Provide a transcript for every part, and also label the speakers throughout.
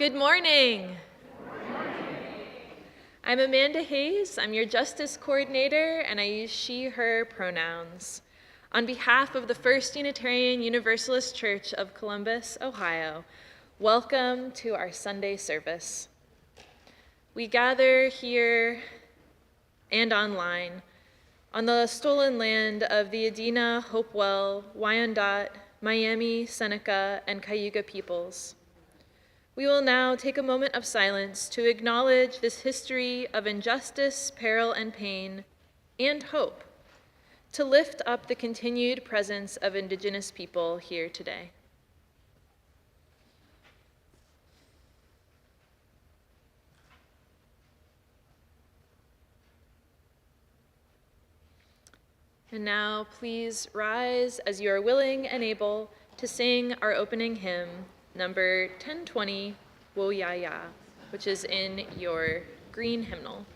Speaker 1: Good morning. I'm Amanda Hayes. I'm your Justice Coordinator, and I use she, her pronouns. On behalf of the First Unitarian Universalist Church of Columbus, Ohio, welcome to our Sunday service. We gather here and online on the stolen land of the Adena, Hopewell, Wyandot, Miami, Seneca, and Cayuga peoples. We will now take a moment of silence to acknowledge this history of injustice, peril, and pain, and hope, to lift up the continued presence of Indigenous people here today. And now, please rise as you are willing and able to sing our opening hymn, number 1020, Wo-Ya-Ya, which is in your green hymnal.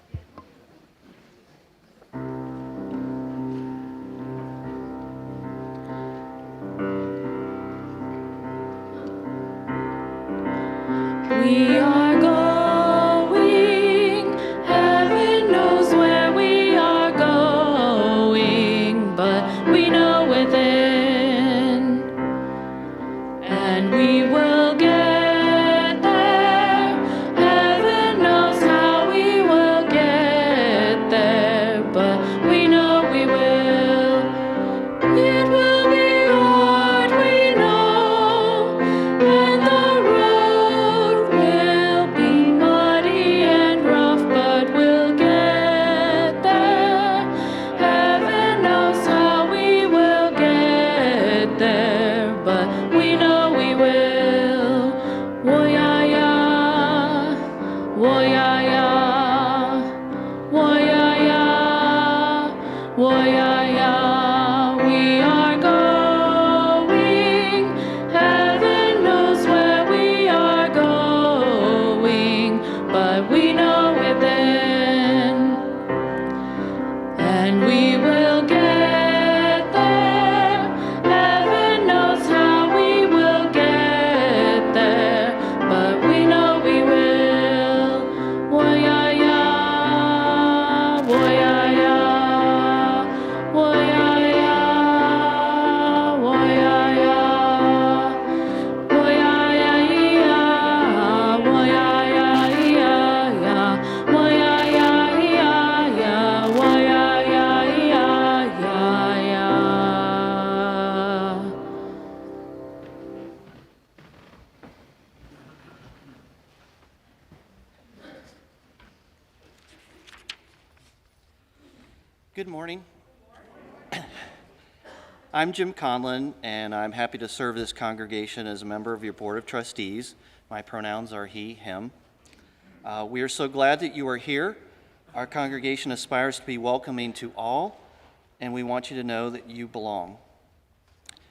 Speaker 2: We are going, heaven knows where we are going, but we know within, and we will get there. Heaven knows how we will get there, but we know we will. It will be hard, we know, and the road will be muddy and rough, but we'll get there. Heaven knows how we will get there, but we know we will. Wo-ya-ya, wo-ya-ya, wo-ya-ya, wo-ya-ya. We are going, heaven knows where we are going, but we know within, and we will get there. Heaven knows how we will get there, but we know we will. Wo-ya-ya, wo-ya-ya, wo-ya-ya, wo-ya-ya, wo-ya-ya-ya, wo-ya-ya-ya-ya, wo-ya-ya-ya-ya, wo-ya-ya-ya-ya-ya.
Speaker 3: Good morning. I'm Jim Conlon, and I'm happy to serve this congregation as a member of your Board of Trustees. My pronouns are he, him. We are so glad that you are here. Our congregation aspires to be welcoming to all, and we want you to know that you belong.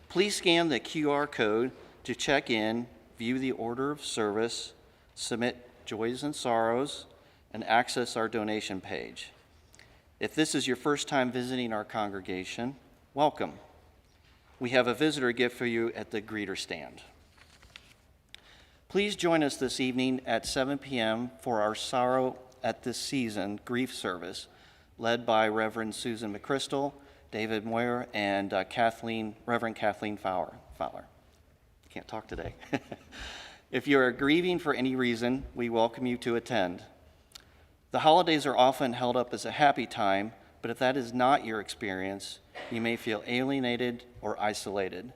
Speaker 3: Please scan the QR code to check in, view the order of service, submit joys and sorrows, and access our donation page. If this is your first time visiting our congregation, welcome. We have a visitor gift for you at the greeter stand. Please join us this evening at 7 p.m. for our Sorrow at This Season grief service, led by Reverend Susan McChrystal, David Moyer, and Reverend Kathleen Fowler. Can't talk today. If you are grieving for any reason, we welcome you to attend. The holidays are often held up as a happy time, but if that is not your experience, you may feel alienated or isolated.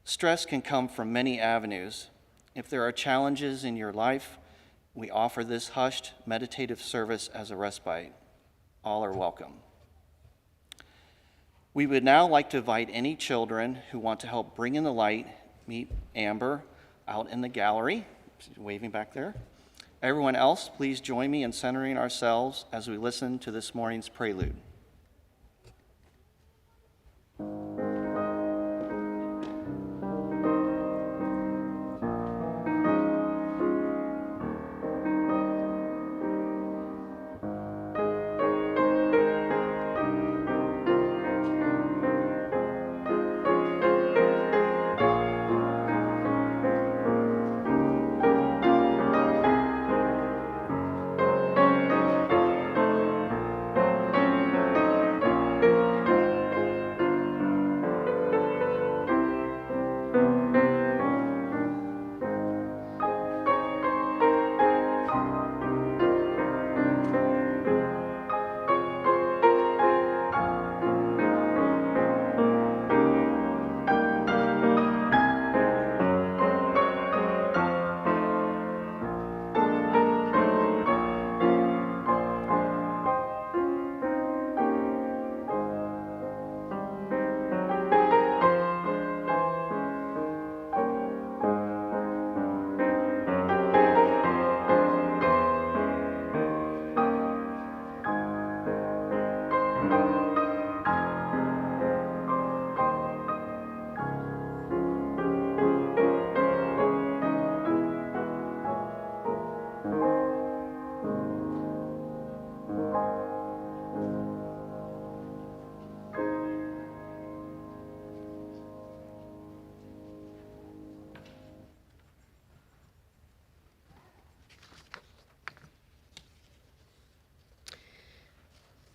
Speaker 3: Stress can come from many avenues. If there are challenges in your life, we offer this hushed, meditative service as a respite. All are welcome. We would now like to invite any children who want to help bring in the light, meet Amber out in the gallery. She's waving back there. Everyone else, please join me in centering ourselves as we listen to this morning's prelude.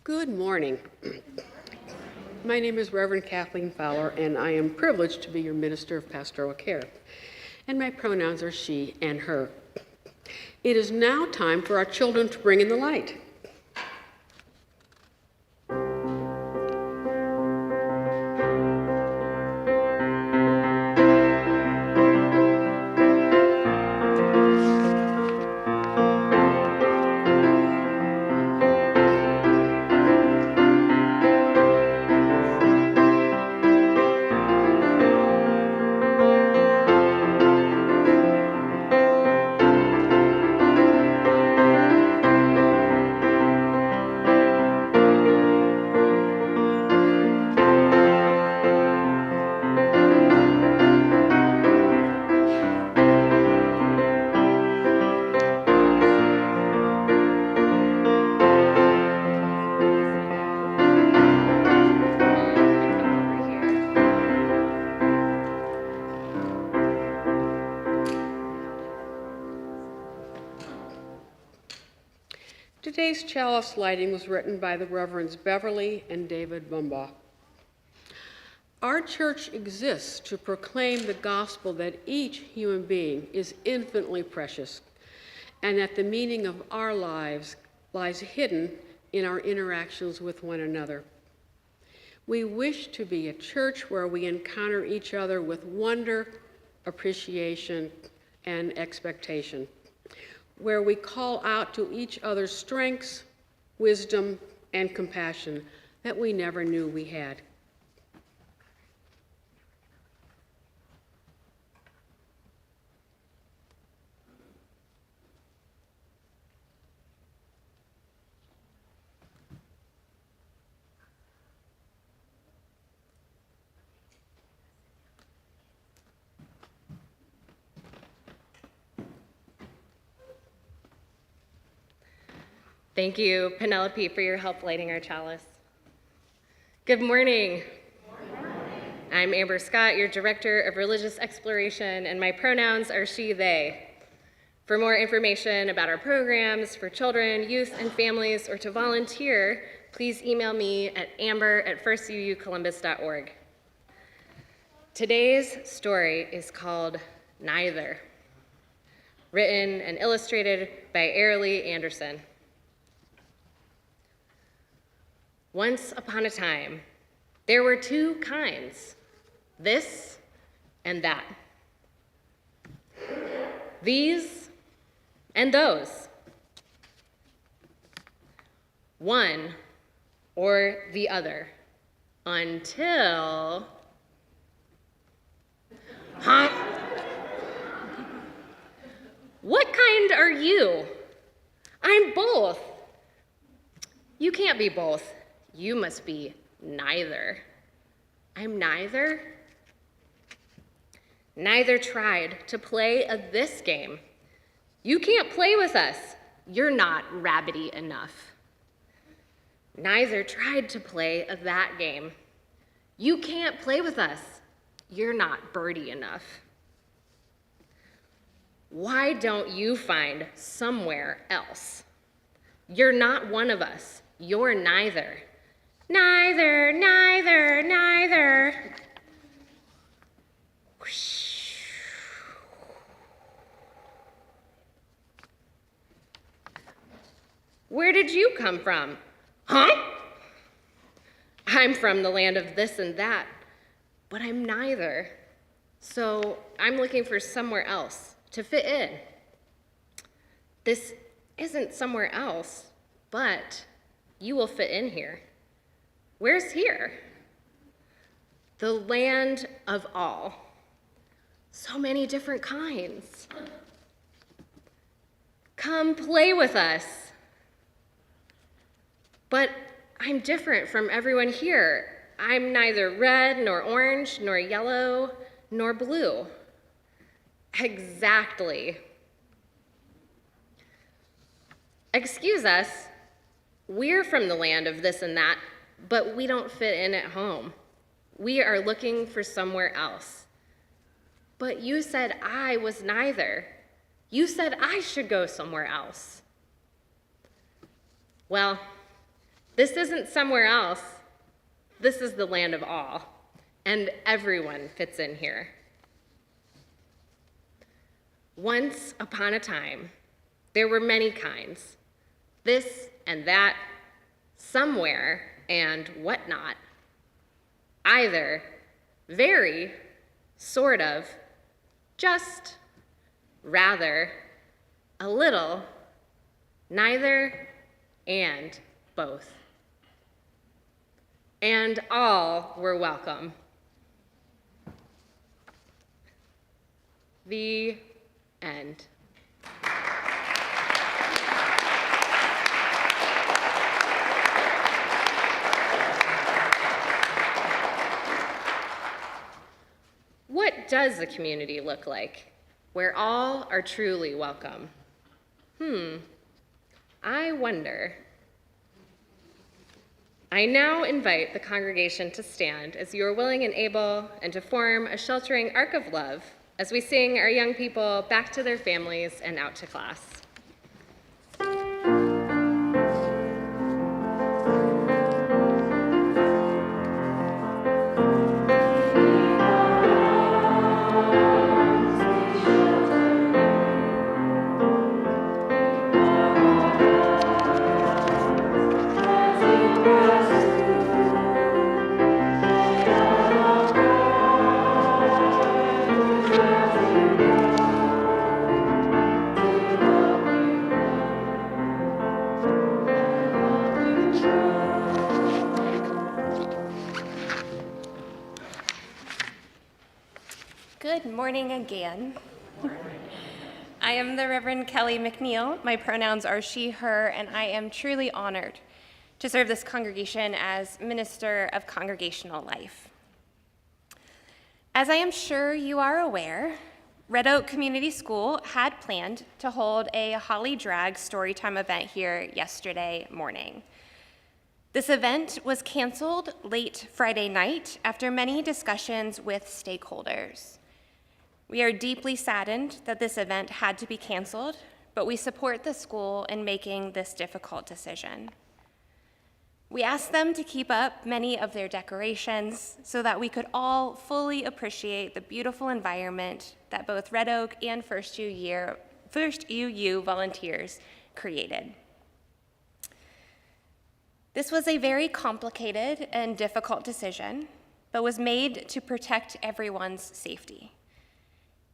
Speaker 4: Good morning. My name is Reverend Kathleen Fowler, and I am privileged to be your minister of pastoral care. And my pronouns are she and her. It is now time for our children to bring in the light. Today's chalice lighting was written by the Reverends Beverly and David Bumbaugh. Our church exists to proclaim the gospel that each human being is infinitely precious and that the meaning of our lives lies hidden in our interactions with one another. We wish to be a church where we encounter each other with wonder, appreciation, and expectation, where we call out to each other's strengths, wisdom, and compassion that we never knew we had.
Speaker 5: Thank you, Penelope, for your help lighting our chalice. Good morning. I'm Amber Scott, your Director of Religious Exploration, and my pronouns are she, they. For more information about our programs for children, youth, and families, or to volunteer, please email me at amber@firstucolumbus.org. Today's story is called Neither, written and illustrated by Arilee Anderson. Once upon a time, there were two kinds, this and that. These and those. One or the other, until... Huh? What kind are you? I'm both. You can't be both. You must be neither. I'm neither. Neither tried to play this game. You can't play with us. You're not rabbity enough. Neither tried to play that game. You can't play with us. You're not birdie enough. Why don't you find somewhere else? You're not one of us. You're neither. Neither, neither, neither. Whoosh. Where did you come from? Huh? I'm from the land of this and that, but I'm neither. So I'm looking for somewhere else to fit in. This isn't somewhere else, but you will fit in here. Where's here? The land of all. So many different kinds. Come play with us. But I'm different from everyone here. I'm neither red, nor orange, nor yellow, nor blue. Exactly. Excuse us, we're from the land of this and that, but we don't fit in at home. We are looking for somewhere else. But you said I was neither. You said I should go somewhere else. Well, This isn't somewhere else. This is the land of all, and everyone fits in here. Once upon a time, there were many kinds, this and that, somewhere and whatnot. Either, very, sort of, just, rather, a little, neither, and both. And all were welcome. The end. What does a community look like where all are truly welcome? I wonder. I now invite the congregation to stand as you are willing and able, and to form a sheltering arc of love as we sing our young people back to their families and out to class.
Speaker 6: Good morning again. I am the Reverend Kelly McNeil. My pronouns are she, her, and I am truly honored to serve this congregation as Minister of Congregational Life. As I am sure you are aware, Red Oak Community School had planned to hold a Holly Drag Storytime event here yesterday morning. This event was canceled late Friday night after many discussions with stakeholders. We are deeply saddened that this event had to be canceled, but we support the school in making this difficult decision. We asked them to keep up many of their decorations so that we could all fully appreciate the beautiful environment that both Red Oak and First UU volunteers created. This was a very complicated and difficult decision, but was made to protect everyone's safety.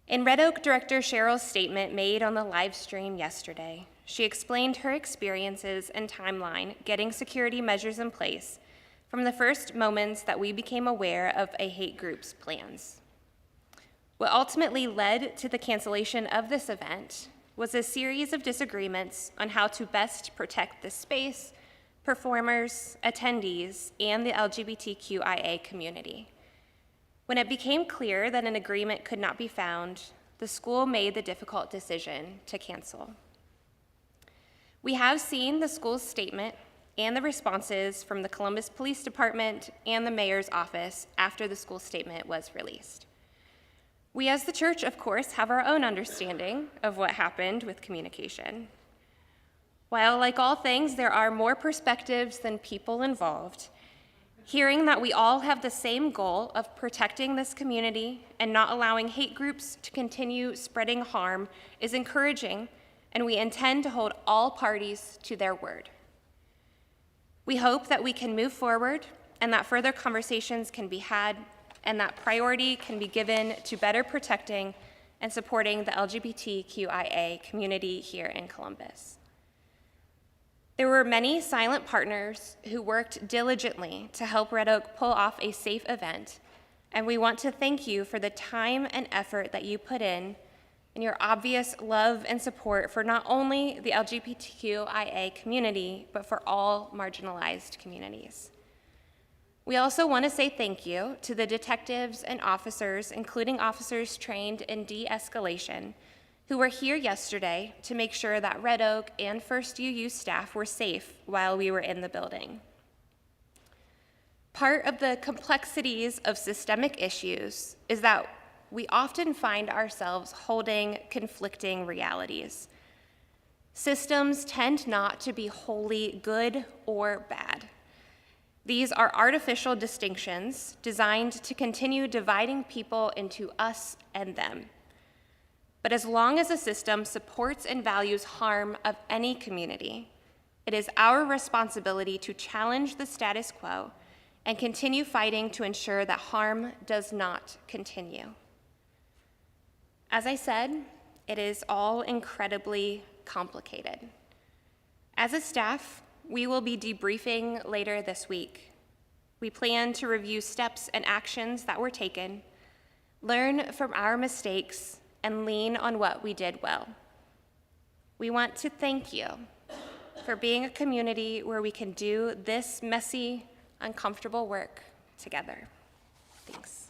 Speaker 6: In Red Oak Director Cheryl's statement made on the live stream yesterday, she explained her experiences and timeline getting security measures in place from the first moments that we became aware of a hate group's plans. What ultimately led to the cancellation of this event was a series of disagreements on how to best protect the space, performers, attendees, and the LGBTQIA community. When it became clear that an agreement could not be found, the school made the difficult decision to cancel. We have seen the school's statement and the responses from the Columbus Police Department and the mayor's office after the school statement was released. We as the church, of course, have our own understanding of what happened with communication. While, like all things, there are more perspectives than people involved, hearing that we all have the same goal of protecting this community and not allowing hate groups to continue spreading harm is encouraging, and we intend to hold all parties to their word. We hope that we can move forward and that further conversations can be had and that priority can be given to better protecting and supporting the LGBTQIA community here in Columbus. There were many silent partners who worked diligently to help Red Oak pull off a safe event, and we want to thank you for the time and effort that you put in and your obvious love and support for not only the LGBTQIA community, but for all marginalized communities. We also want to say thank you to the detectives and officers, including officers trained in de-escalation, who were here yesterday to make sure that Red Oak and First UU staff were safe while we were in the building. Part of the complexities of systemic issues is that we often find ourselves holding conflicting realities. Systems tend not to be wholly good or bad. These are artificial distinctions designed to continue dividing people into us and them. But as long as a system supports and values harm of any community, it is our responsibility to challenge the status quo and continue fighting to ensure that harm does not continue. As I said, it is all incredibly complicated. As a staff, we will be debriefing later this week. We plan to review steps and actions that were taken, learn from our mistakes, and lean on what we did well. We want to thank you for being a community where we can do this messy, uncomfortable work together. Thanks.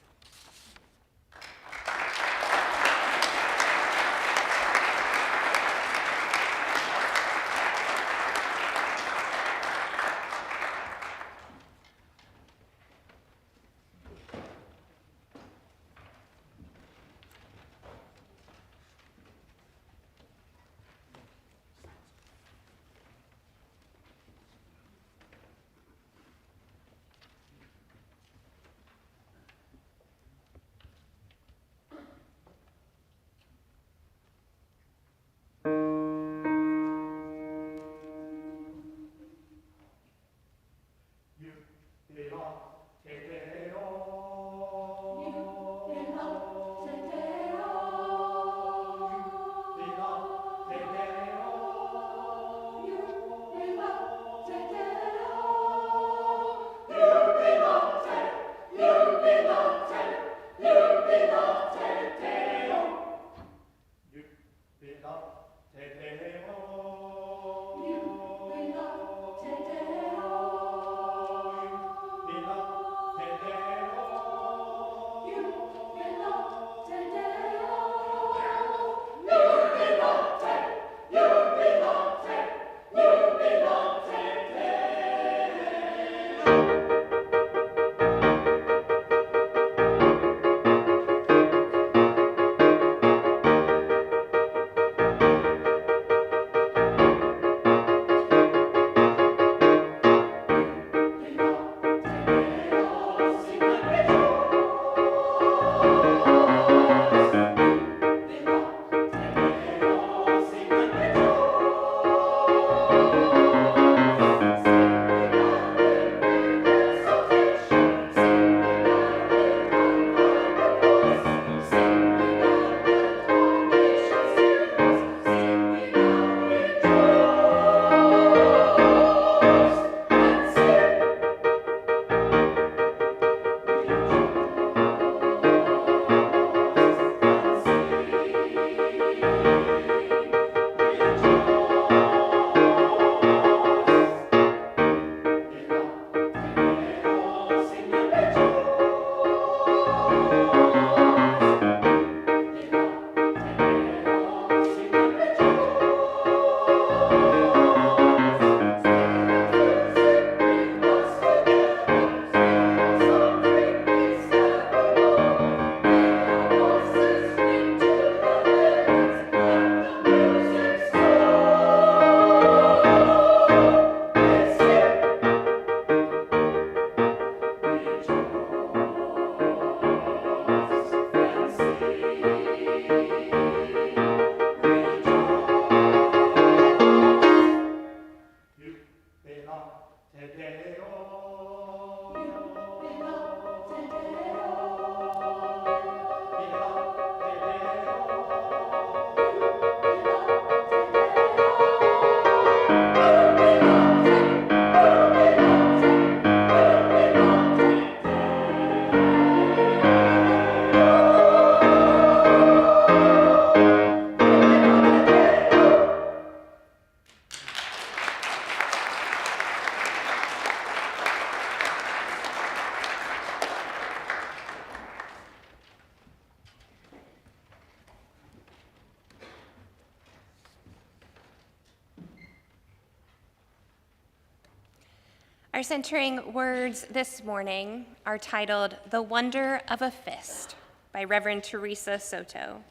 Speaker 6: Our centering words this morning are titled "The Wonder of a Fist" by Reverend Teresa Soto.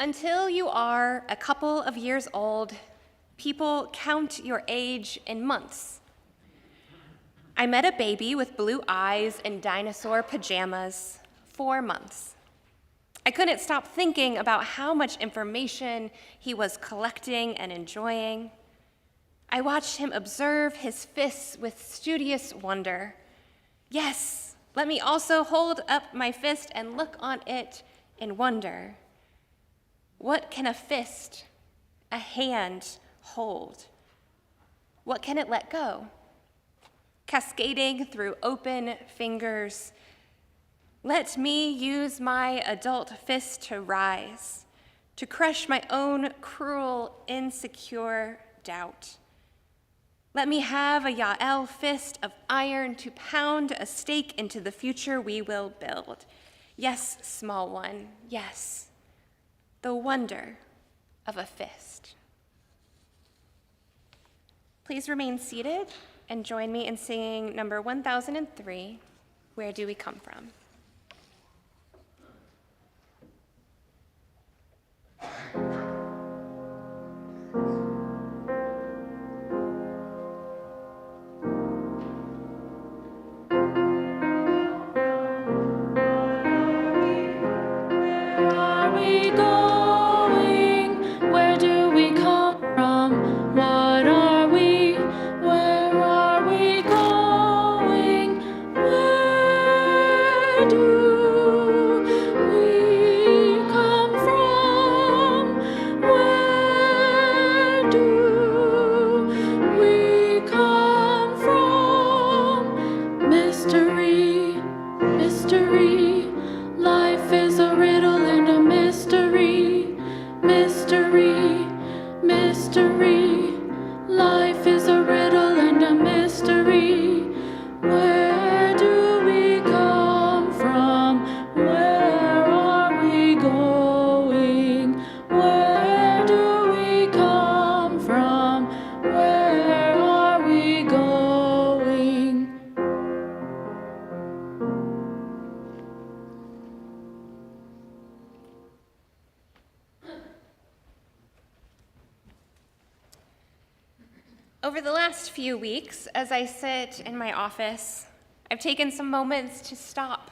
Speaker 6: Until you are a couple of years old, people count your age in months. I met a baby with blue eyes and dinosaur pajamas, 4 months. I couldn't stop thinking about how much information he was collecting and enjoying. I watched him observe his fists with studious wonder. Yes, let me also hold up my fist and look on it in wonder. What can a fist, a hand, hold? What can it let go? Cascading through open fingers, let me use my adult fist to rise, to crush my own cruel, insecure doubt. Let me have a Yael fist of iron to pound a stake into the future we will build. Yes, small one, yes, the wonder of a fist. Please remain seated and join me in singing number 1003, Where Do We Come From?
Speaker 2: Are we going? Where do we come from? What are we? Where are we going? Where do we come from? Where do we come from? Mystery, mystery. Life is a riddle and a mystery, mystery, mystery. Life is a riddle and a mystery. Where do we come from? Where are we going? Where do we come from? Where are we going?
Speaker 6: Over the last few weeks, as I sit in my office, I've taken some moments to stop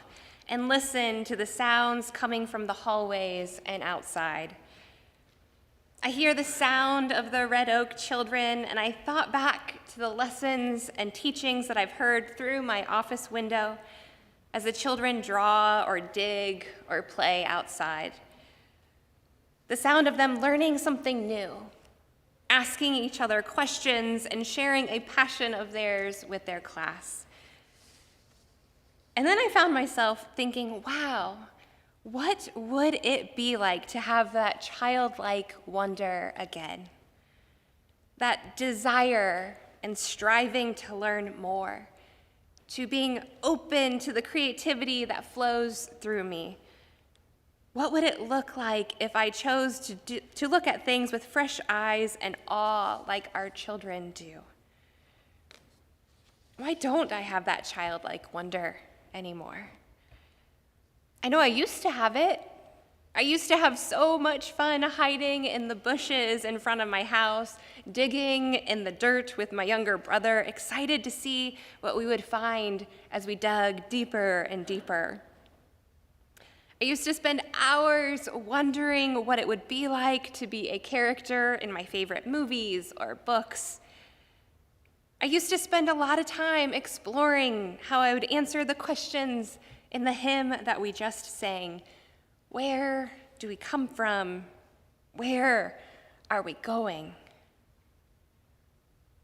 Speaker 6: and listen to the sounds coming from the hallways and outside. I hear the sound of the Red Oak children, and I thought back to the lessons and teachings that I've heard through my office window as the children draw or dig or play outside. The sound of them learning something new, asking each other questions and sharing a passion of theirs with their class. And then I found myself thinking, wow, what would it be like to have that childlike wonder again? That desire and striving to learn more, to being open to the creativity that flows through me. What would it look like if I chose to look at things with fresh eyes and awe like our children do? Why don't I have that childlike wonder anymore? I know I used to have it. I used to have so much fun hiding in the bushes in front of my house, digging in the dirt with my younger brother, excited to see what we would find as we dug deeper and deeper. I used to spend hours wondering what it would be like to be a character in my favorite movies or books. I used to spend a lot of time exploring how I would answer the questions in the hymn that we just sang. Where do we come from? Where are we going?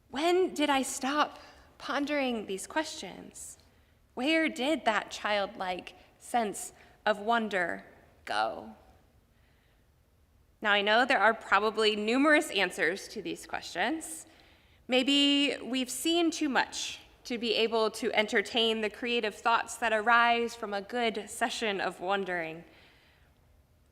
Speaker 6: When did I stop pondering these questions? Where did that childlike sense of wonder go? Now, I know there are probably numerous answers to these questions. Maybe we've seen too much to be able to entertain the creative thoughts that arise from a good session of wondering.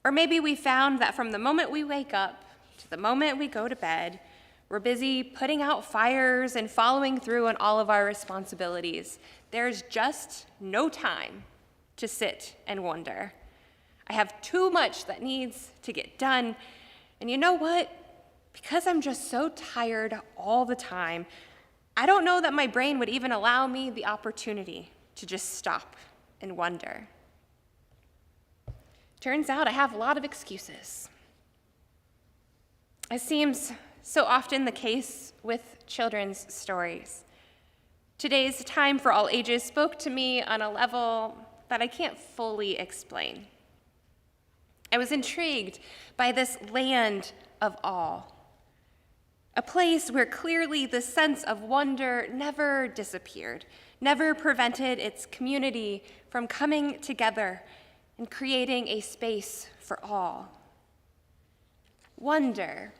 Speaker 6: Or maybe we found that from the moment we wake up to the moment we go to bed, we're busy putting out fires and following through on all of our responsibilities. There's just no time to sit and wonder. I have too much that needs to get done. And you know what? Because I'm just so tired all the time, I don't know that my brain would even allow me the opportunity to just stop and wonder. Turns out I have a lot of excuses. It seems so often the case with children's stories. Today's Time for All Ages spoke to me on a level that I can't fully explain. I was intrigued by this land of awe, a place where clearly the sense of wonder never disappeared, never prevented its community from coming together and creating a space for all. Wonder,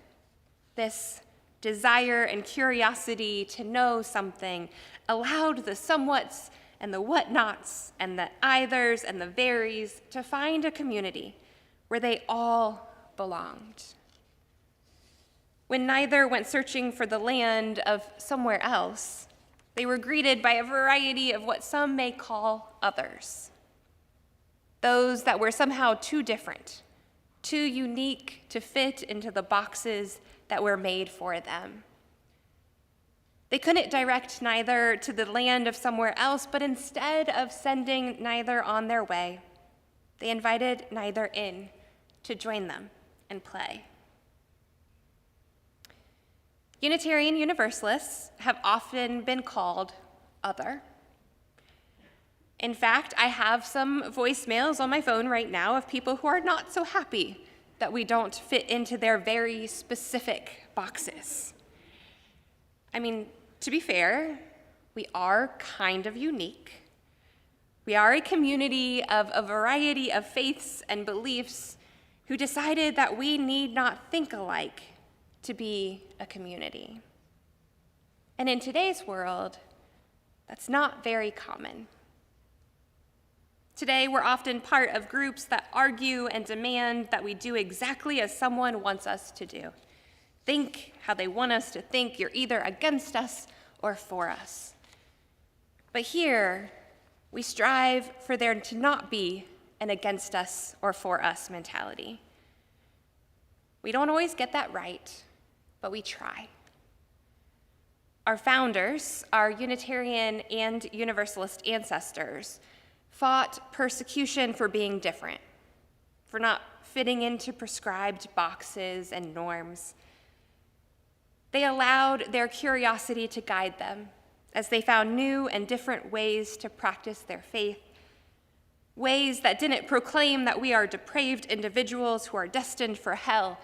Speaker 6: this desire and curiosity to know something, allowed the somewhats and the whatnots and the eithers and the veries to find a community where they all belonged. When neither went searching for the land of somewhere else, they were greeted by a variety of what some may call others. Those that were somehow too different, too unique to fit into the boxes that were made for them. They couldn't direct neither to the land of somewhere else, but instead of sending neither on their way, they invited neither in to join them and play. Unitarian Universalists have often been called other. In fact, I have some voicemails on my phone right now of people who are not so happy that we don't fit into their very specific boxes. I mean, to be fair, we are kind of unique. We are a community of a variety of faiths and beliefs who decided that we need not think alike to be a community. And in today's world, that's not very common. Today, we're often part of groups that argue and demand that we do exactly as someone wants us to do. Think how they want us to think. You're either against us or for us. But here, we strive for there to not be an against us or for us mentality. We don't always get that right, but we try. Our founders, our Unitarian and Universalist ancestors, fought persecution for being different, for not fitting into prescribed boxes and norms. They allowed their curiosity to guide them as they found new and different ways to practice their faith, ways that didn't proclaim that we are depraved individuals who are destined for hell,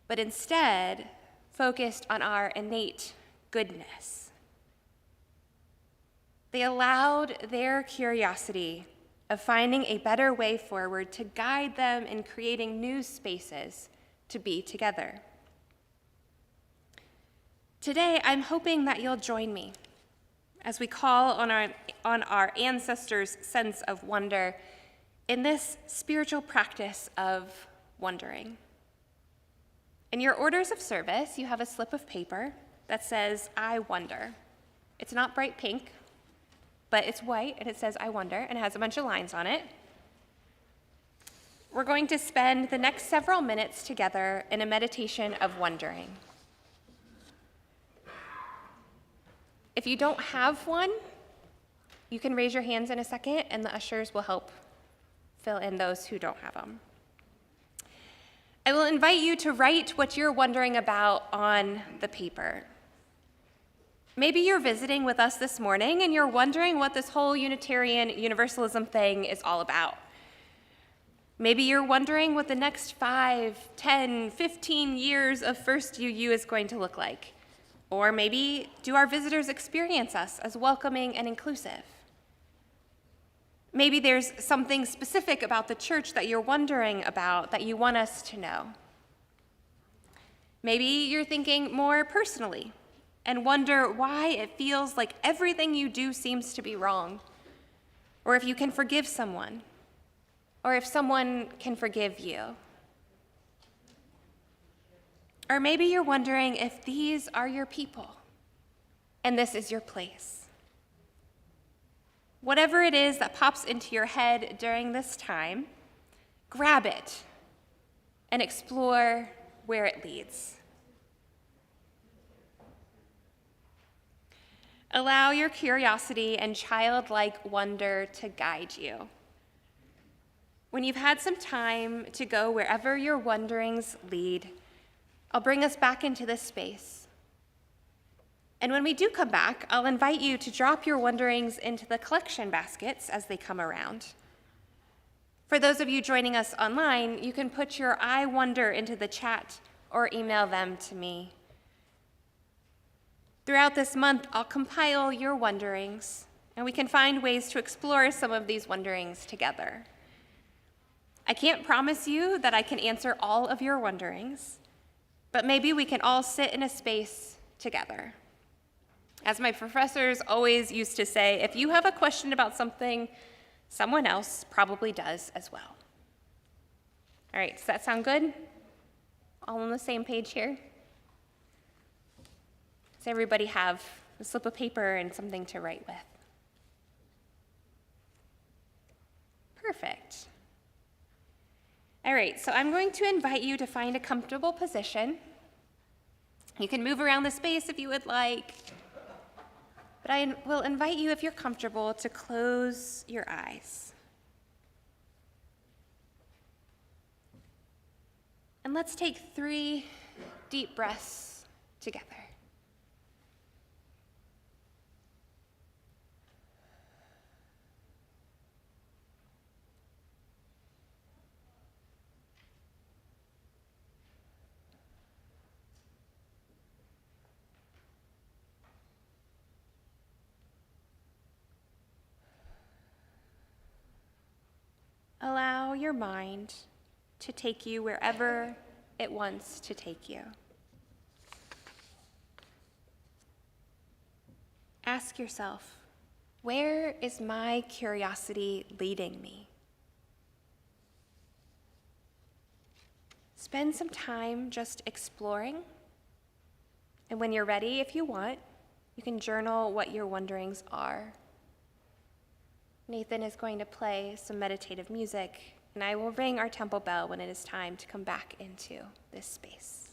Speaker 6: but instead focused on our innate goodness. They allowed their curiosity of finding a better way forward to guide them in creating new spaces to be together. Today, I'm hoping that you'll join me as we call on our ancestors' sense of wonder in this spiritual practice of wondering. In your orders of service, you have a slip of paper that says, I wonder. It's not bright pink, but it's white, and it says, I wonder, and it has a bunch of lines on it. We're going to spend the next several minutes together in a meditation of wondering. If you don't have one, you can raise your hands in a second, and the ushers will help fill in those who don't have them. I will invite you to write what you're wondering about on the paper. Maybe you're visiting with us this morning and you're wondering what this whole Unitarian Universalism thing is all about. Maybe you're wondering what the next 5, 10, 15 years of First UU is going to look like. Or maybe, do our visitors experience us as welcoming and inclusive? Maybe there's something specific about the church that you're wondering about that you want us to know. Maybe you're thinking more personally and wonder why it feels like everything you do seems to be wrong, or if you can forgive someone, or if someone can forgive you. Or maybe you're wondering if these are your people and this is your place. Whatever it is that pops into your head during this time, grab it and explore where it leads. Allow your curiosity and childlike wonder to guide you. When you've had some time to go wherever your wonderings lead, I'll bring us back into this space. And when we do come back, I'll invite you to drop your wonderings into the collection baskets as they come around. For those of you joining us online, you can put your I wonder into the chat or email them to me. Throughout this month, I'll compile your wonderings, and we can find ways to explore some of these wonderings together. I can't promise you that I can answer all of your wonderings, but maybe we can all sit in a space together. As my professors always used to say, if you have a question about something, someone else probably does as well. All right, does that sound good? All on the same page here? Does everybody have a slip of paper and something to write with? Perfect. All right, so I'm going to invite you to find a comfortable position. You can move around the space if you would like, but I will invite you, if you're comfortable, to close your eyes. And let's take 3 deep breaths together. Allow your mind to take you wherever it wants to take you. Ask yourself, where is my curiosity leading me? Spend some time just exploring, and when you're ready, if you want, you can journal what your wonderings are. Nathan is going to play some meditative music, and I will ring our temple bell when it is time to come back into this space.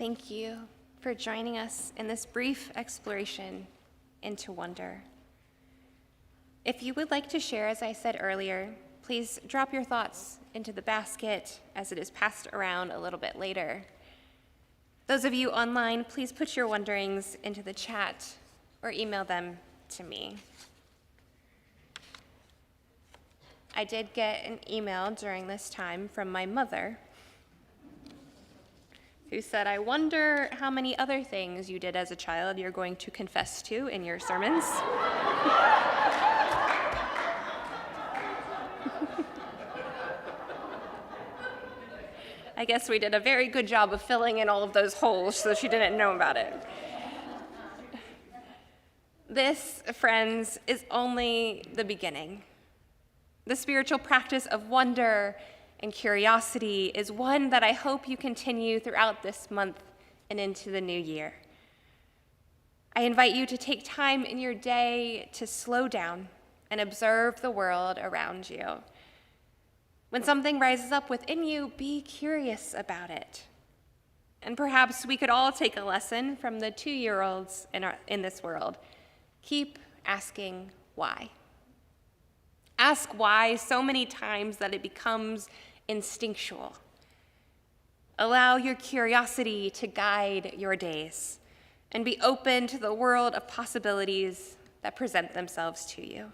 Speaker 6: Thank you for joining us in this brief exploration into wonder. If you would like to share, as I said earlier, please drop your thoughts into the basket as it is passed around a little bit later. Those of you online, please put your wonderings into the chat or email them to me. I did get an email during this time from my mother, who said, "I wonder how many other things you did as a child you're going to confess to in your sermons." I guess we did a very good job of filling in all of those holes so she didn't know about it. This, friends, is only the beginning. The spiritual practice of wonder and curiosity is one that I hope you continue throughout this month and into the new year. I invite you to take time in your day to slow down and observe the world around you. When something rises up within you, be curious about it. And perhaps we could all take a lesson from the 2-year-olds in this world. Keep asking why. Ask why so many times that it becomes instinctual. Allow your curiosity to guide your days and be open to the world of possibilities that present themselves to you.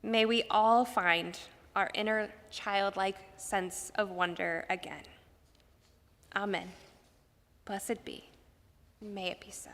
Speaker 6: May we all find our inner childlike sense of wonder again. Amen. Blessed be. May it be so.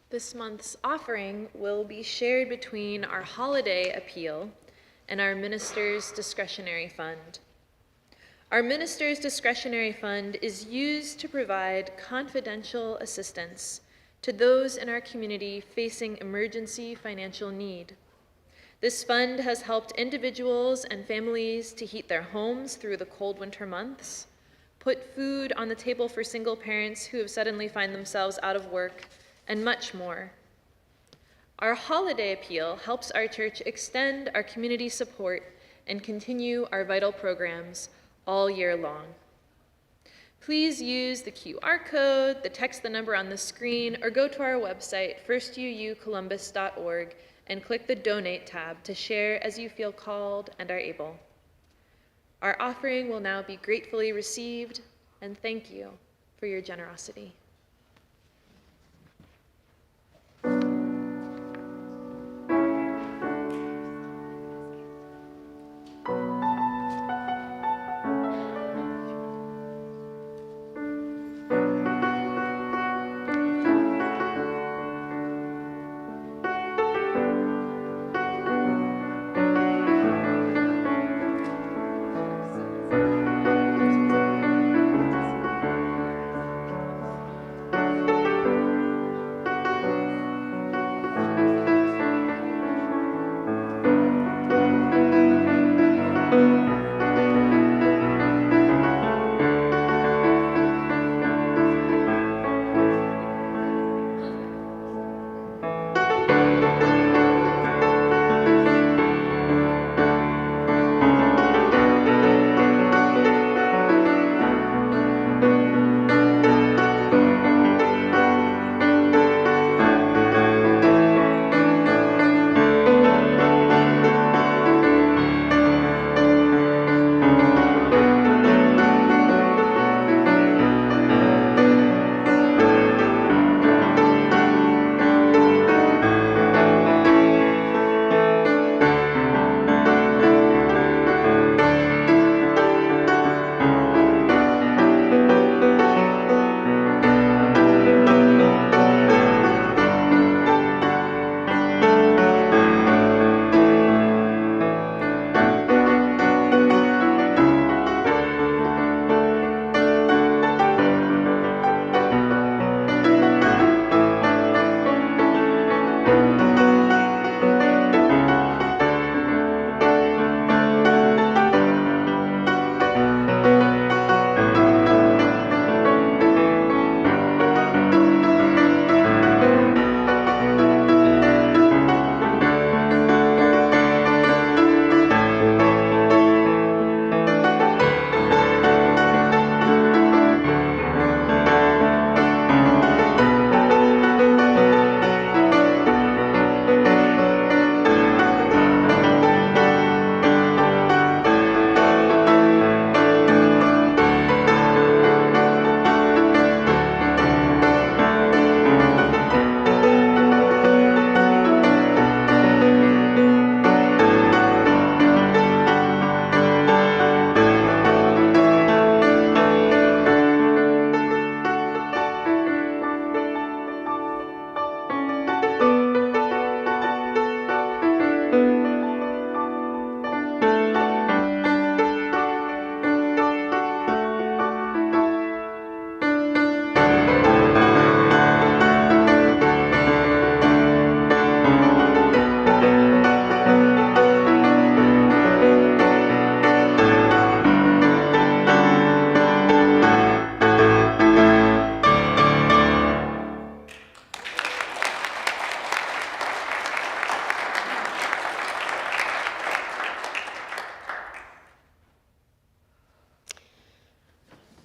Speaker 1: This month's offering will be shared between our holiday appeal and our minister's discretionary fund. Our minister's discretionary fund is used to provide confidential assistance to those in our community facing emergency financial need. This fund has helped individuals and families to heat their homes through the cold winter months, put food on the table for single parents who have suddenly find themselves out of work, and much more. Our holiday appeal helps our church extend our community support and continue our vital programs all year long. Please use the QR code, text the number on the screen, or go to our website, firstuucolumbus.org, and click the Donate tab to share as you feel called and are able. Our offering will now be gratefully received, and thank you for your generosity.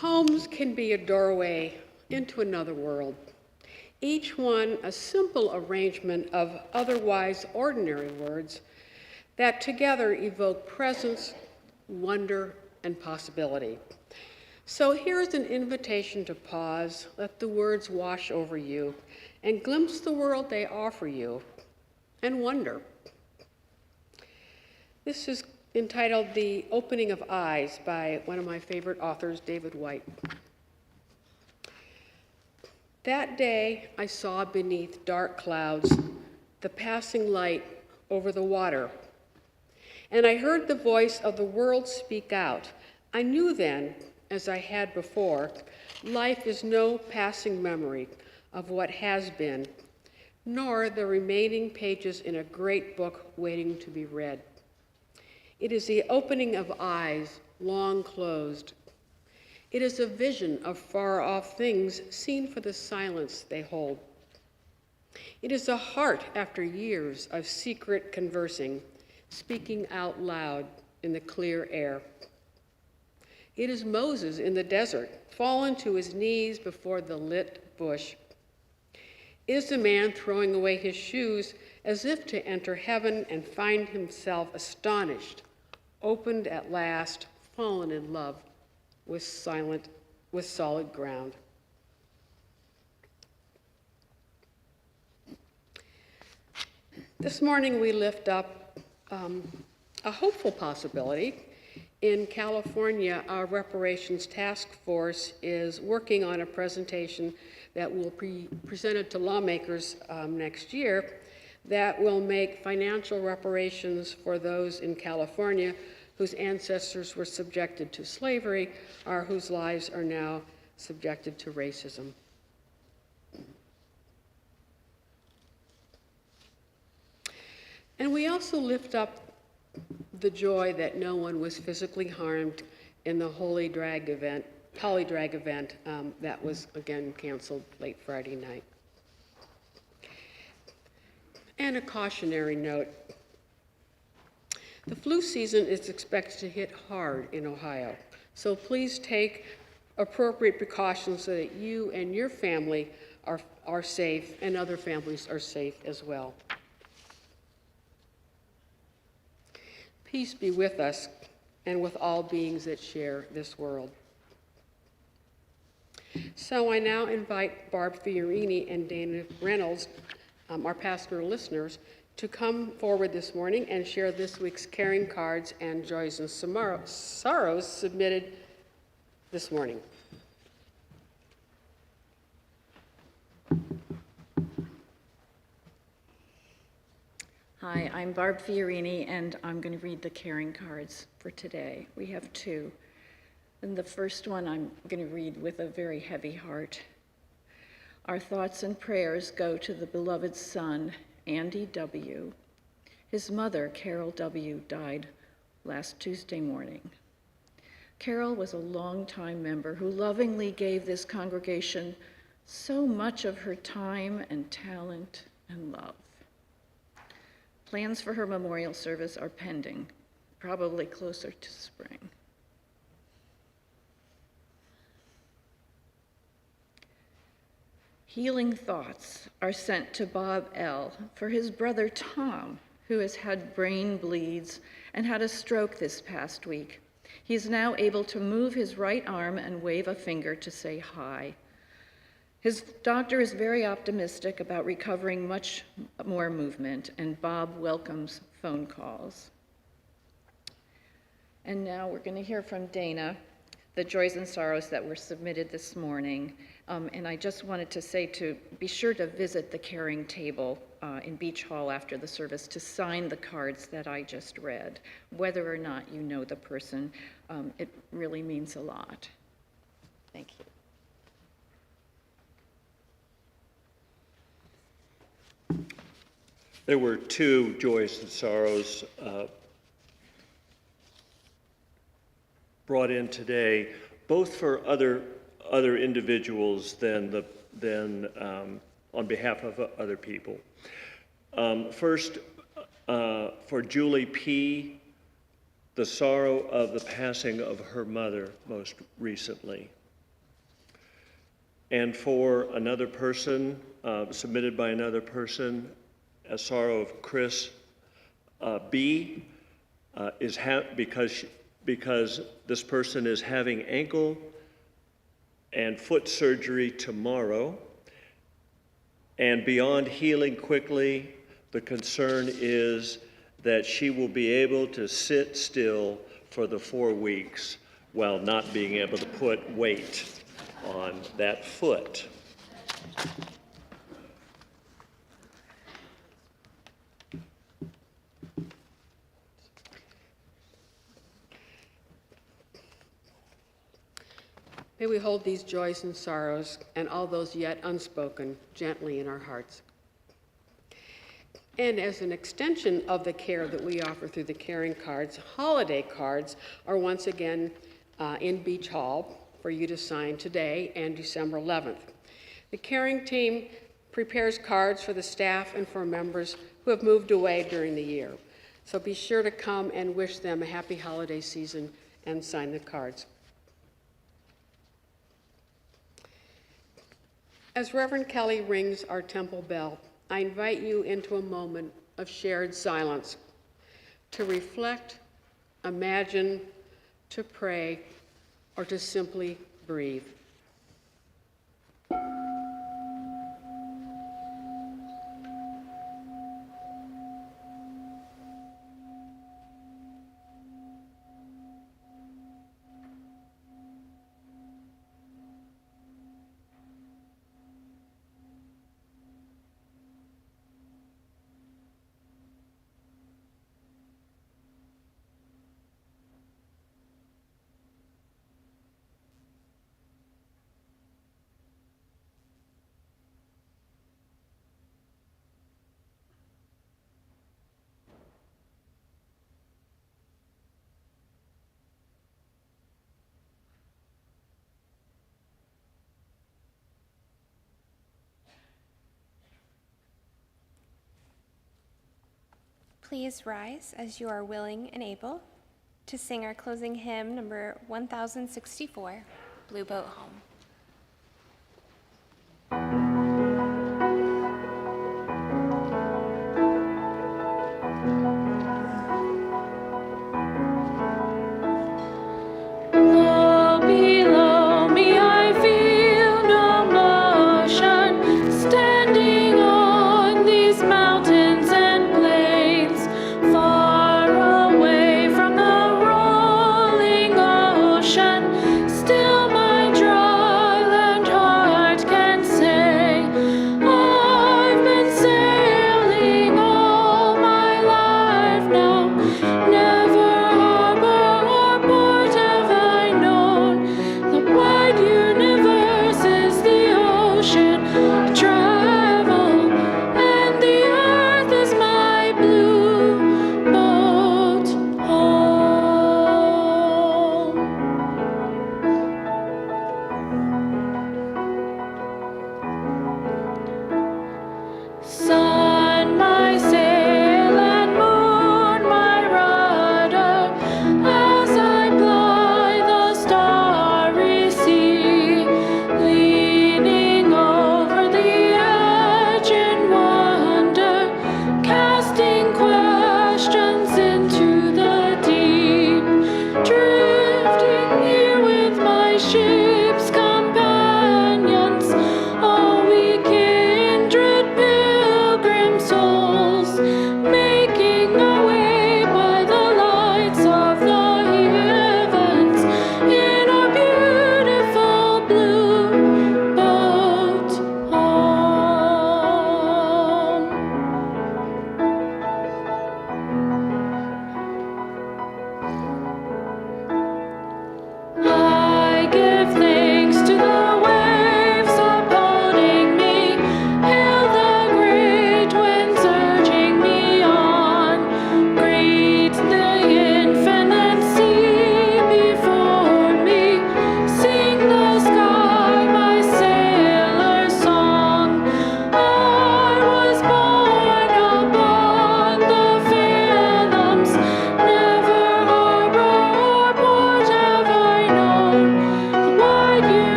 Speaker 4: Homes can be a doorway into another world, each one a simple arrangement of otherwise ordinary words that together evoke presence, wonder, and possibility. So here's an invitation to pause, let the words wash over you, and glimpse the world they offer you, and wonder. This is entitled The Opening of Eyes by one of my favorite authors, David Whyte. That day I saw beneath dark clouds the passing light over the water, and I heard the voice of the world speak out. I knew then, as I had before, life is no passing memory of what has been, nor the remaining pages in a great book waiting to be read. It is the opening of eyes long closed. It is a vision of far-off things seen for the silence they hold. It is a heart after years of secret conversing, speaking out loud in the clear air. It is Moses in the desert, fallen to his knees before the lit bush. It is the man throwing away his shoes as if to enter heaven and find himself astonished, opened at last, fallen in love with solid ground. This morning we lift up a hopeful possibility. In California, our reparations task force is working on a presentation that will be presented to lawmakers next year that will make financial reparations for those in California whose ancestors were subjected to slavery or whose lives are now subjected to racism. And we also lift up the joy that no one was physically harmed in the Holy Drag event that was again canceled late Friday night. And a cautionary note. The flu season is expected to hit hard in Ohio, so please take appropriate precautions so that you and your family are safe and other families are safe as well. Peace be with us and with all beings that share this world. So I now invite Barb Fiorini and Dana Reynolds, our pastoral listeners, to come forward this morning and share this week's caring cards and joys and sorrows submitted this morning.
Speaker 7: Hi, I'm Barb Fiorini, and I'm going to read the caring cards for today. We have two. And the first one I'm going to read with a very heavy heart. Our thoughts and prayers go to the beloved son, Andy W. His mother, Carol W., died last Tuesday morning. Carol was a longtime member who lovingly gave this congregation so much of her time and talent and love. Plans for her memorial service are pending, probably closer to spring. Healing thoughts are sent to Bob L. for his brother Tom, who has had brain bleeds and had a stroke this past week. He is now able to move his right arm and wave a finger to say hi. His doctor is very optimistic about recovering much more movement, and Bob welcomes phone calls. And now we're going to hear from Dana, the joys and sorrows that were submitted this morning. And I just wanted to say to be sure to visit the caring table in Beach Hall after the service to sign the cards that I just read. Whether or not you know the person, it really means a lot. Thank you.
Speaker 8: There were two joys and sorrows brought in today, both for other individuals than on behalf of other people. First, for Julie P., the sorrow of the passing of her mother most recently. And for another person, submitted by another person, a sorrow of Chris B. Because this person is having ankle and foot surgery tomorrow, and beyond healing quickly, the concern is that she will be able to sit still for the 4 weeks while not being able to put weight on that foot.
Speaker 4: May we hold these joys and sorrows and all those yet unspoken gently in our hearts. And as an extension of the care that we offer through the caring cards, holiday cards are once again in Beach Hall for you to sign today and December 11th. The caring team prepares cards for the staff and for members who have moved away during the year. So be sure to come and wish them a happy holiday season and sign the cards. As Reverend Kelly rings our temple bell, I invite you into a moment of shared silence to reflect, imagine, to pray, or to simply breathe.
Speaker 6: Please rise as you are willing and able to sing our closing hymn, number 1064, Blue Boat Home.
Speaker 2: Low below me I feel no motion, standing on these mountains and plains, far away from the rolling ocean. Still my drum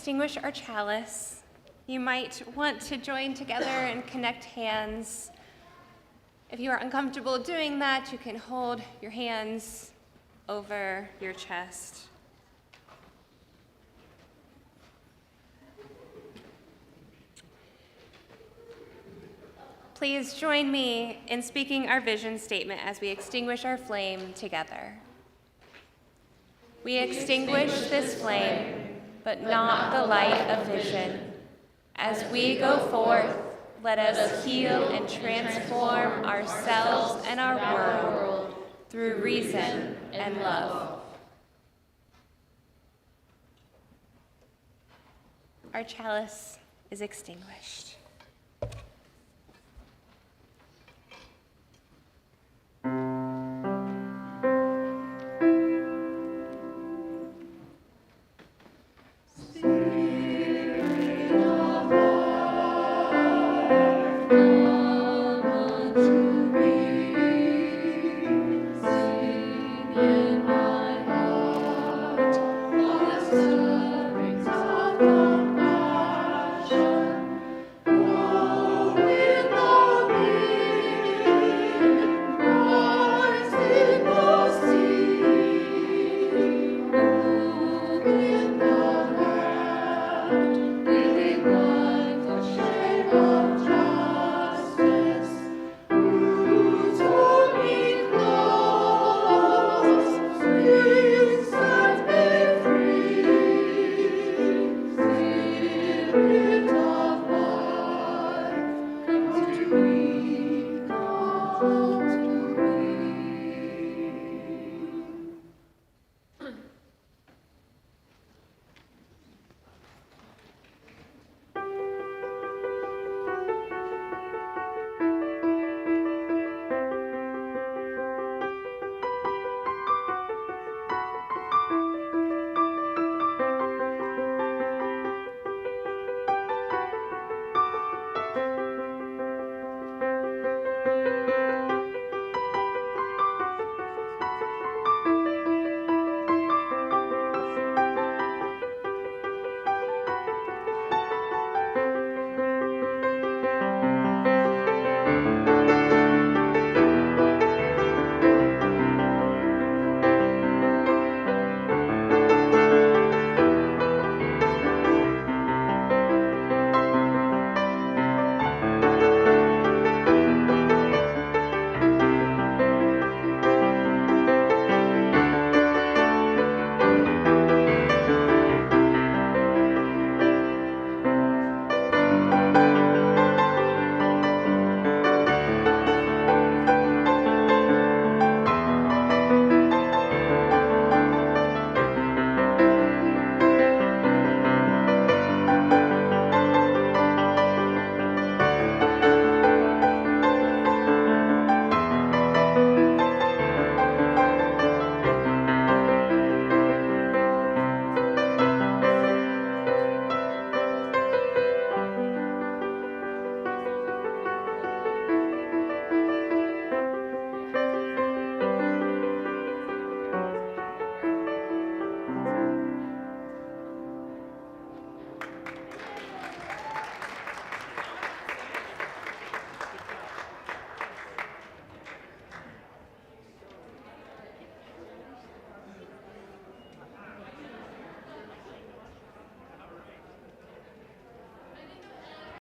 Speaker 6: extinguish our chalice, you might want to join together and connect hands. If you are uncomfortable doing that, you can hold your hands over your chest. Please join me in speaking our vision statement as we extinguish our flame together. We extinguish this flame, but not the light of vision. As we go forth, let us heal and transform ourselves and our world through reason and love. Our chalice is extinguished.